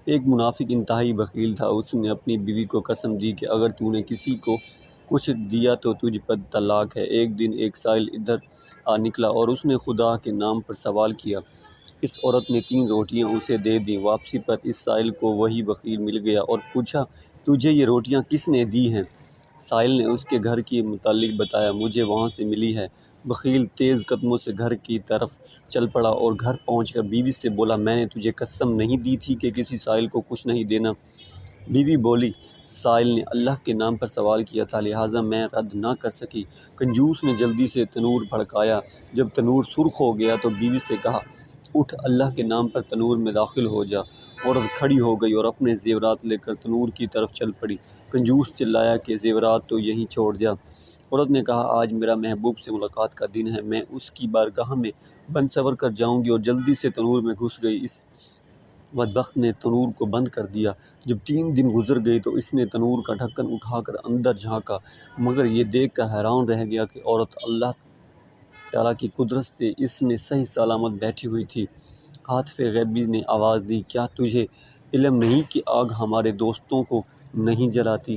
ایک منافق انتہائی بخیل تھا۔ اس نے اپنی بیوی کو قسم دی کہ اگر تو نے کسی کو کچھ دیا تو تجھ پر طلاق ہے۔ ایک دن ایک سائل ادھر آ نکلا اور اس نے خدا کے نام پر سوال کیا۔ اس عورت نے 3 روٹیاں اسے دے دیں۔ واپسی پر اس سائل کو وہی بخیل مل گیا اور پوچھا، تجھے یہ روٹیاں کس نے دی ہیں؟ سائل نے اس کے گھر کے متعلق بتایا، مجھے وہاں سے ملی ہے۔ بخیل تیز قدموں سے گھر کی طرف چل پڑا اور گھر پہنچ کر بیوی سے بولا، میں نے تجھے قسم نہیں دی تھی کہ کسی سائل کو کچھ نہیں دینا؟ بیوی بولی، سائل نے اللہ کے نام پر سوال کیا تھا لہٰذا میں رد نہ کر سکی۔ کنجوس نے جلدی سے تنور بھڑکایا۔ جب تنور سرخ ہو گیا تو بیوی سے کہا، اٹھ اللہ کے نام پر تنور میں داخل ہو جا۔ عورت کھڑی ہو گئی اور اپنے زیورات لے کر تنور کی طرف چل پڑی۔ کنجوس چلایا کہ زیورات تو یہیں چھوڑ جا۔ عورت نے کہا، آج میرا محبوب سے ملاقات کا دن ہے، میں اس کی بارگاہ میں بن سنور کر جاؤں گی، اور جلدی سے تنور میں گھس گئی۔ اس بدبخت نے تنور کو بند کر دیا۔ جب 3 دن گزر گئے تو اس نے تنور کا ڈھکن اٹھا کر اندر جھانکا، مگر یہ دیکھ کر حیران رہ گیا کہ عورت اللہ تعالیٰ کی قدرت سے اس میں صحیح سلامت بیٹھی ہوئی تھی۔ ہاتف غیبی نے آواز دی، کیا تجھے علم نہیں کہ آگ ہمارے دوستوں کو نہیں جلاتی؟